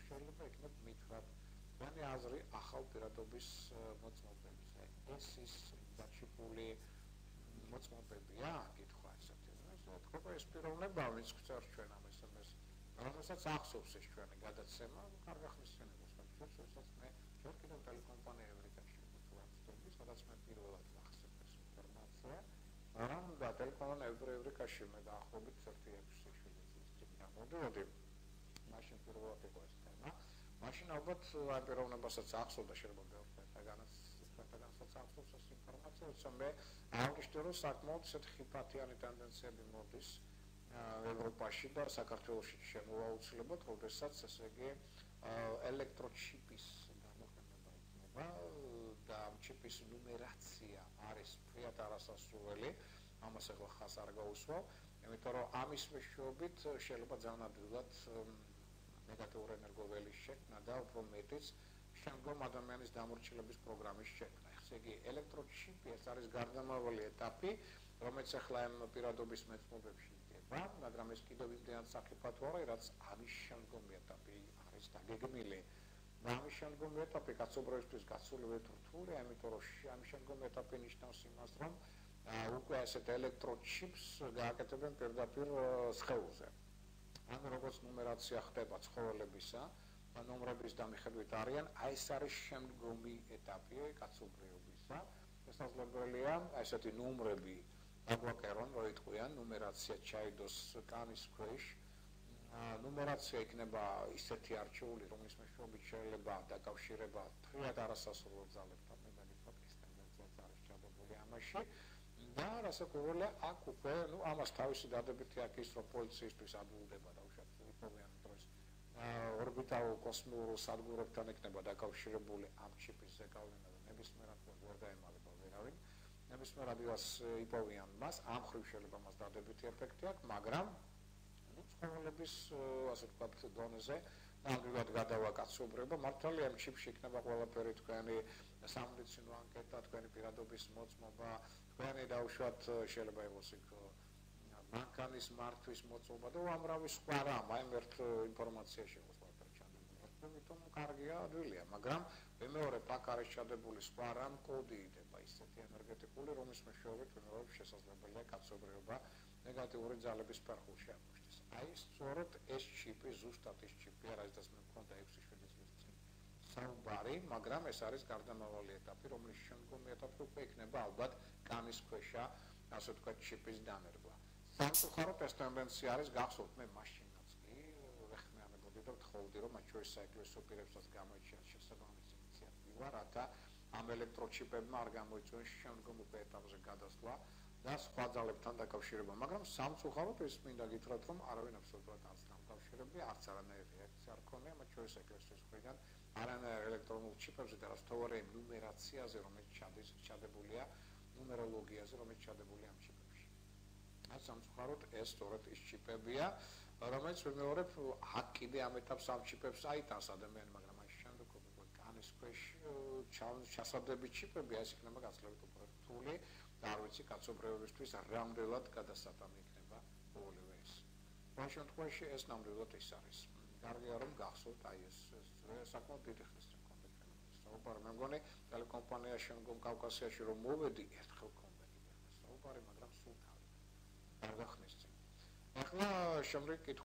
შეიძლება იქნებ მითხრათ მანი აზრი ახალ პირადობის მოწმობებზე. ეს ის დაჩიფული მოწმობებია, კითხვა ესეთი. თქო ეს პიროვნება, ვინც გვწევს ჩვენ ამ SMS-ს, რომელსაც ახსოვს ეს ჩვენი გადაცემა, კარგი ახსენებას გაჩვენებს, რასაც მე ჩვენ კიდევ ტელეკომპანია ევრიკაში ვთქვი, სადაც მე პირველად ახსენე ეს ინფორმაცია. რამ და ტელეკომპანია ევრიკაში მე დაახლოებით 1.6 წლის წინ გამოდიოდი. მაშინ პირველად იყო ეს თემა. მაშინ ალბათ ამ პიროვნებასაც ახსოვდა შეიძლება ერთადანაც ახსოვს ეს ინფორმაცია, თუმცა მე აღნიშნე რომ საკმაოდ ისეთი ხიფათიანი ტენდენციები მოდის ევროპაში და საქართველოში შემოაუცილებლად, როდესაც ესე იგი ელექტროჩიპის გამოყენება იქნება და ამ ჩიპის ნუმერაცია არის ფრიად არასასურველი, ამას ახლა ხას არ გაუსვავ, იმიტომ რომ ამის მეშვეობით შეიძლება ძალიან ადვილად ნეგატიური ენერგოველის შექმნა და უფრო მეტიც შემდგომ ადამიანის დამორჩილების პროგრამის შექმნა. ესე იგი ელექტროჩიპი ეს არის გარდამავალი ეტაპი, რომელიც ახლა ამ პირადობის მეცნობებში იდება, მაგრამ ეს კიდევ იმდენად სახიფათოა, რაც ამის შემდგომი ეტაპი არის დაგეგმილი. და ამის შემდგომი ეტაპი კაცობრიობის გასული რთული, ამიტომ რომ ამის შემდგომი ეტაპი ნიშნავს იმას, რომ უკვე ასეთ ელექტროჩიპს გააკეთებენ პირდაპირ სხეულზე. ან როგორც ნუმერაცია ხდება ცხოველებისა, ნომრების დამიხედვით არიან, აი ეს არის შემდგომი ეტაპი კაცობრიობისა. შესაძლებელია ესეთი ნომრები აგვაკერონ, რო იტყვიან, ნუმერაცია ჩაიდოს კანის ქვეშ. ნუმერაცია იქნება ისეთი არჩეული, რომლის მეშვეობით შეიძლება დაკავშირება ფრიად არასასურველ ძალებთან, მე დაგიწყოთ ის ტენდენციაც არის ჩადებული ამაში. და რასაკვირველია, აქ უკვე, ამას თავისი დადებითი აქვს ის, რომ პოლიციისთვის ადვილდება დაუშვათ იპოვიან დროს ორბიტალურ კოსმოსურ სადგურებთან იქნება დაკავშირებული ამ ჩიპის ზეგავლენა და ნებისმიერად ვერ დაემალება ვერავინ. ნებისმიერად იმას იპოვიან მას, ამ ხრივ შეიძლება მას დადებითი ეფექტი აქვს, მაგრამ ცხოველების ასე ვთქვათ დონეზე ნამდვილად გადავა კაცობრიობა, მართალია ამ ჩიპში იქნება ყველაფერი თქვენი სამედიცინო ანკეტა, თქვენი პირადობის მოწმობა, თქვენი დაუშვათ შეიძლება იყოს იქ მანქანის მართვის მოწმობა და უამრავი სხვა რამ, აი ერთ ინფორმაციაში იყოს ყველაფერი ჩადებული. ამიტომ კარგია, ადვილია, მაგრამ მეორე აქ არის ჩადებული სხვა რამ კოდი იდება ისეთი ენერგეტიკული, რომლის მეშვეობით ვიმეორებ შესაძლებელია კაცობრიობა ნეგატიური ძალების ფერხულში აღმოჩნდეს. აი სწორედ ეს ჩიპი, ზუსტად ეს ჩიპი არის და მე მქონდა 6-7 წლის წინ საუბარი, მაგრამ ეს არის გარდამავალი ეტაპი, რომლის შემდგომი ეტაპი უკვე იქნება ალბათ კანის ქვეშა, ასე ვთქვათ, ჩიპის დანერგვა. სამწუხაროდ ეს ტენდენცია არის გახსოვთ მე მაშინაც კი ვეხმიანებოდი და ვთხოვდი რომ მათ შორის საეკლესიო პირებსაც გამოიჩინოს შესაბამისი ინიციატივა, რათა ამ ელექტროჩიპებმა არ გამოიწვიოს შემდგომ უკვე ეტაპზე გადასვლა და სხვა ძალებთან დაკავშირება, მაგრამ სამწუხაროდ ის მინდა გითხრათ რომ არავინ აბსოლუტურად არც დამკავშირებია, არც არანაირი რეაქცია არ ქონია მათ შორის ეკლესიის მხრიდან არანაირ ელექტრონულ ჩიპებზე და რასთავარი ნუმერაციაზე, რომელიც ჩადებულია ნუმეროლოგიაზე, რომელიც ჩადებულია ამ ჩიპებში. აი სამწუხაროდ ეს სწორედ ის ჩიპებია, რომელიც ვიმეორებ აქ კიდე ამ ეტაპს ამ ჩიპებს აიტანს ადამიანი, მაგრამ აი შემდეგ უკვე კანის ქვეშ ჩასადები ჩიპები ეს იქნება გაცილებით უფრო რთული და არ ვიცი კაცობრიობისთვის რამდენად გადასატანი იქნება ყოველივე ეს. ამ შემთხვევაში ეს ნამდვილად ის არის. კარგია რომ გახსოვთ აი ეს საკმაოდ დიდი ხნის წინ მქონდა საუბარი, მე მგონი ტელეკომპანია შემდგომ კავკასიაში რომ მოვედი ერთხელ მქონდა საუბარი, მაგრამ სულ თავი. კარგი ხნის წინ. ახლა შემდეგი